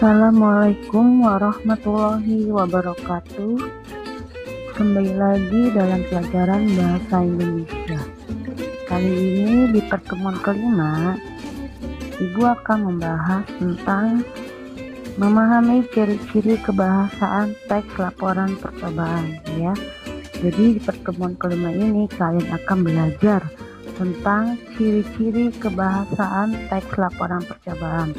Assalamualaikum warahmatullahi wabarakatuh. Kembali lagi dalam pelajaran Bahasa Indonesia. Kali ini di pertemuan kelima, Ibu akan membahas tentang memahami ciri-ciri kebahasaan teks laporan percobaan ya. Jadi di pertemuan kelima ini kalian akan belajar tentang ciri-ciri kebahasaan teks laporan percobaan.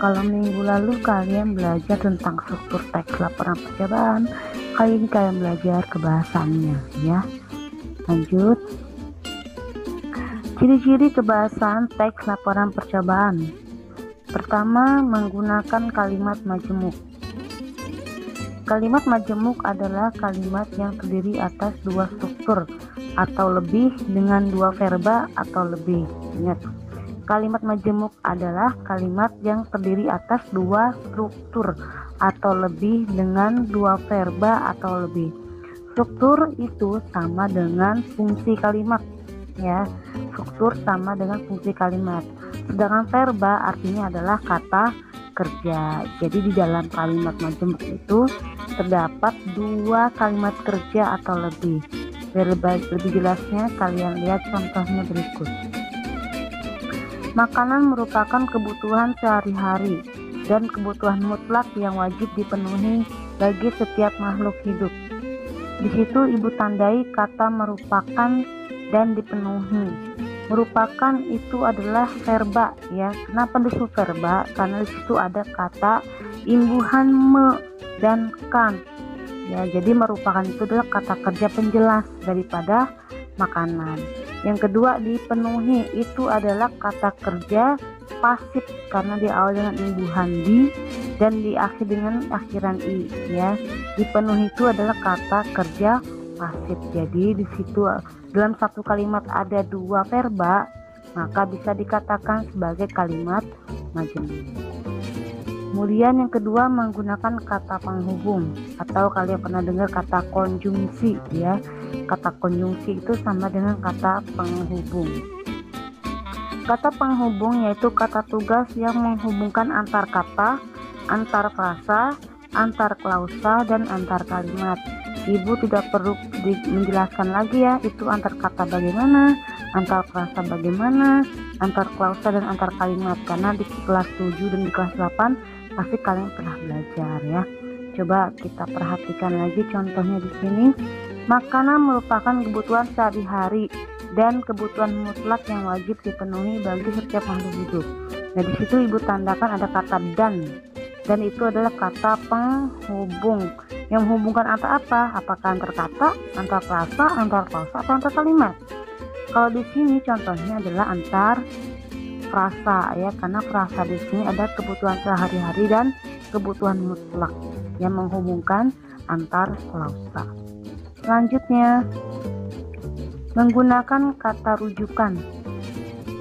Kalau minggu lalu kalian belajar tentang struktur teks laporan percobaan, kali ini kalian belajar kebahasaannya ya. Lanjut. Ciri-ciri kebahasaan teks laporan percobaan. Pertama, menggunakan kalimat majemuk. Kalimat majemuk adalah kalimat yang terdiri atas dua struktur atau lebih dengan dua verba atau lebih. Ingat, kalimat majemuk adalah kalimat yang terdiri atas dua struktur atau lebih dengan dua verba atau lebih. Struktur itu sama dengan fungsi kalimat ya. Struktur sama dengan fungsi kalimat. Sedangkan verba artinya adalah kata kerja. Jadi di dalam kalimat majemuk itu terdapat dua kalimat kerja atau lebih. Biar lebih jelasnya kalian lihat contohnya berikut. Makanan merupakan kebutuhan sehari-hari dan kebutuhan mutlak yang wajib dipenuhi bagi setiap makhluk hidup. Di situ ibu tandai kata merupakan dan dipenuhi. Merupakan itu adalah verba ya. Kenapa disebut verba? Karena di situ ada kata imbuhan me dan kan. Ya, jadi merupakan itu adalah kata kerja penjelas daripada makanan. Yang kedua, dipenuhi itu adalah kata kerja pasif karena diawali dengan imbuhan di dan diakhiri dengan akhiran i ya. Dipenuhi itu adalah kata kerja pasif. Jadi di situ dalam satu kalimat ada dua verba, maka bisa dikatakan sebagai kalimat majemuk. Kemudian yang kedua, menggunakan kata penghubung atau kalian pernah dengar kata konjungsi ya. Kata konjungsi itu sama dengan kata penghubung. Kata penghubung yaitu kata tugas yang menghubungkan antar kata, antar frasa, antar klausa, dan antar kalimat. Ibu tidak perlu menjelaskan lagi ya, itu antar kata bagaimana, antar frasa bagaimana, antar klausa, dan antar kalimat. Karena di kelas 7 dan di kelas 8 pasti kalian pernah belajar ya. Coba kita perhatikan lagi contohnya di sini. Makanan merupakan kebutuhan sehari-hari dan kebutuhan mutlak yang wajib dipenuhi bagi setiap makhluk hidup. Nah di situ ibu tandakan ada kata dan itu adalah kata penghubung yang menghubungkan antar apa? Apakah antar kata, antar frasa, antar klausa, atau antar kalimat? Kalau di sini contohnya adalah antar frasa ya, karena frasa di sini ada kebutuhan sehari-hari dan kebutuhan mutlak yang menghubungkan antar klausa. Selanjutnya, menggunakan kata rujukan.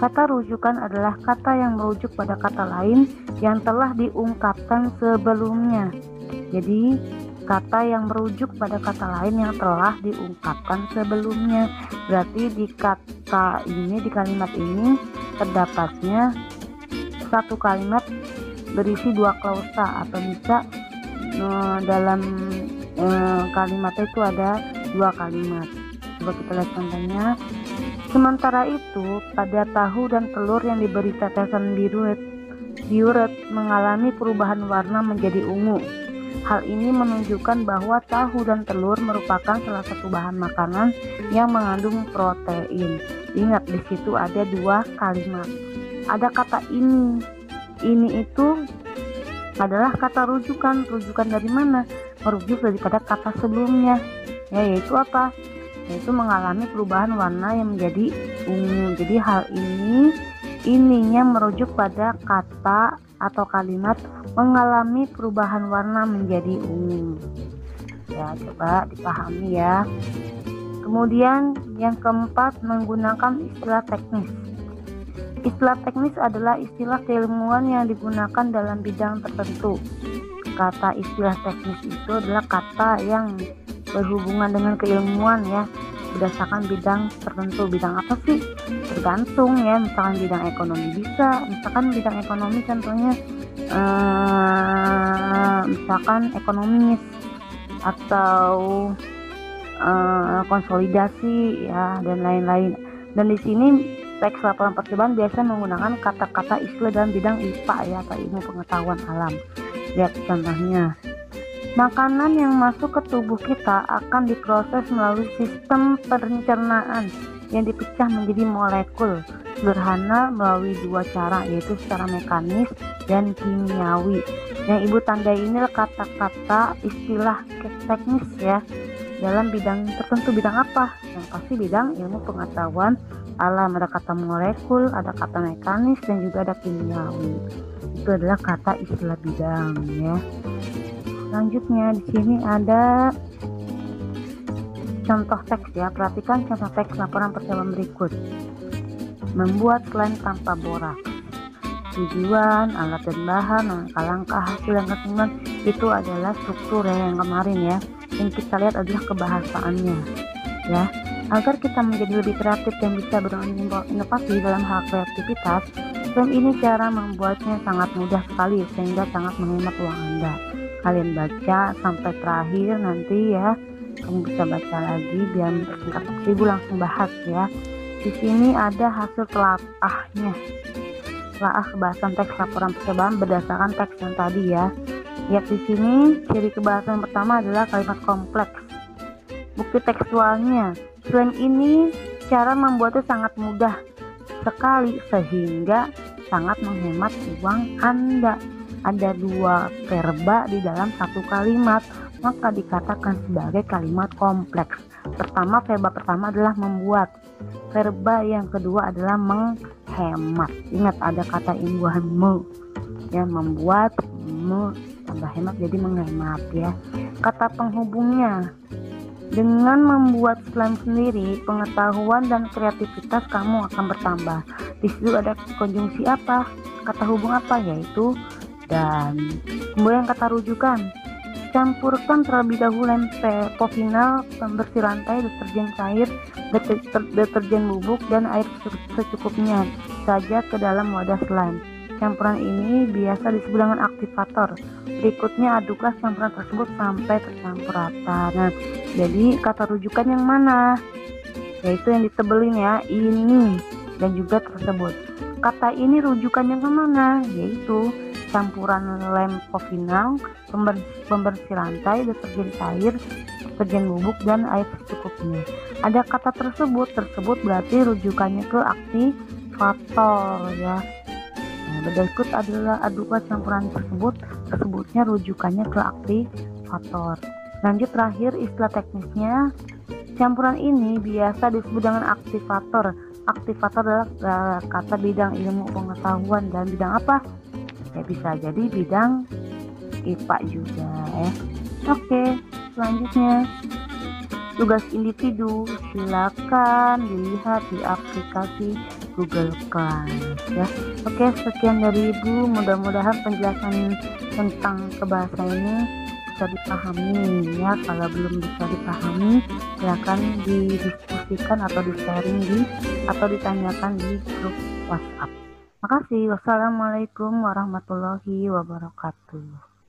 Kata rujukan adalah kata yang merujuk pada kata lain yang telah diungkapkan sebelumnya. Jadi, kata yang merujuk pada kata lain yang telah diungkapkan sebelumnya. Berarti di kata ini, di kalimat ini terdapatnya satu kalimat berisi dua klausa atau bisa dalam kalimat itu ada dua kalimat. Coba kita lihat contohnya. Sementara itu, pada tahu dan telur yang diberi tetesan diuret mengalami perubahan warna menjadi ungu. Hal ini menunjukkan bahwa tahu dan telur merupakan salah satu bahan makanan yang mengandung protein. Ingat, di situ ada dua kalimat. Ada kata ini. Ini itu adalah kata rujukan. Rujukan dari mana? Merujuk daripada kata sebelumnya. Ya, yaitu apa? Yaitu mengalami perubahan warna yang menjadi ungu. Jadi hal ini, ininya merujuk pada kata atau kalimat mengalami perubahan warna menjadi ungu. Ya, coba dipahami ya. Kemudian yang keempat, menggunakan istilah teknis. Istilah teknis adalah istilah keilmuan yang digunakan dalam bidang tertentu. Kata istilah teknis itu adalah kata yang berhubungan dengan keilmuan ya, berdasarkan bidang tertentu. Bidang apa sih? Tergantung ya, misalkan bidang ekonomi bisa, misalkan bidang ekonomi contohnya misalkan ekonomis atau konsolidasi ya dan lain-lain. Dan di sini teks laporan percobaan biasa menggunakan kata-kata istilah dalam bidang IPA ya atau ilmu pengetahuan alam. Lihat contohnya. Makanan yang masuk ke tubuh kita akan diproses melalui sistem pencernaan yang dipecah menjadi molekul sederhana melalui dua cara, yaitu secara mekanis dan kimiawi. Yang ibu tandai ini kata-kata istilah teknis ya dalam bidang tertentu. Bidang apa? Yang pasti bidang ilmu pengetahuan alam. Ada kata molekul, ada kata mekanis, dan juga ada kimiawi. Itu adalah kata istilah bidang ya. Selanjutnya di sini ada contoh teks ya. Perhatikan contoh teks laporan percobaan berikut. Membuat slime tanpa borak. Tujuan, alat dan bahan, langkah-langkah, hasil yang kesimpulan, itu adalah struktur yang kemarin ya. Yang kita lihat adalah kebahasaannya ya. Agar kita menjadi lebih kreatif dan bisa berinovasi dalam hal kreativitas, slime ini cara membuatnya sangat mudah sekali sehingga sangat menghemat uang Anda. Kalian baca sampai terakhir nanti ya. Kamu bisa baca lagi biar singkat waktu. Ibu langsung bahas ya. Di sini ada hasil telaahnya. Telaah kebahasan teks laporan percobaan berdasarkan teks yang tadi ya. Lihat di sini ciri kebahasan yang pertama adalah kalimat kompleks. Bukti tekstualnya. Slime ini cara membuatnya sangat mudah sekali sehingga sangat menghemat uang Anda. Ada dua verba di dalam satu kalimat, maka dikatakan sebagai kalimat kompleks. Pertama, verba pertama adalah membuat. Verba yang kedua adalah menghemat. Ingat ada kata imbuhan me ya, membuat, me tambah hemat jadi menghemat ya. Kata penghubungnya. Dengan membuat slime sendiri, pengetahuan dan kreativitas kamu akan bertambah. Di situ ada konjungsi apa? Kata hubung apa? Yaitu dan. Kemudian kata rujukan. Campurkan terlebih dahulu lem povinal, pembersih lantai, deterjen cair, deterjen bubuk, dan air secukupnya saja ke dalam wadah slime. Campuran ini biasa disebut dengan aktivator. Berikutnya aduklah campuran tersebut sampai tercampur rata. Nah, jadi kata rujukan yang mana? Yaitu yang ditebelin ya, ini dan juga tersebut. Kata ini rujukannya kemana? Yaitu campuran lem povinal, pembersih lantai, deterjen cair, deterjen bubuk, dan air secukupnya. Ada kata tersebut berarti rujukannya ke aktivator ya. Nah, berikut adalah aduklah campuran tersebutnya rujukannya ke aktivator. Lanjut terakhir istilah teknisnya. Campuran ini biasa disebut dengan aktivator. Aktivator adalah kata bidang ilmu pengetahuan dan bidang apa? Ya bisa jadi bidang IPA juga ya. Oke, selanjutnya tugas individu silakan dilihat di aplikasi Google Class ya. Oke, sekian dari Ibu, mudah-mudahan penjelasan tentang kebahasaan ini bisa dipahami ya. Kalau belum bisa dipahami silakan didiskusikan atau di-sharing atau ditanyakan di grup WhatsApp. Makasih. Wassalamualaikum warahmatullahi wabarakatuh.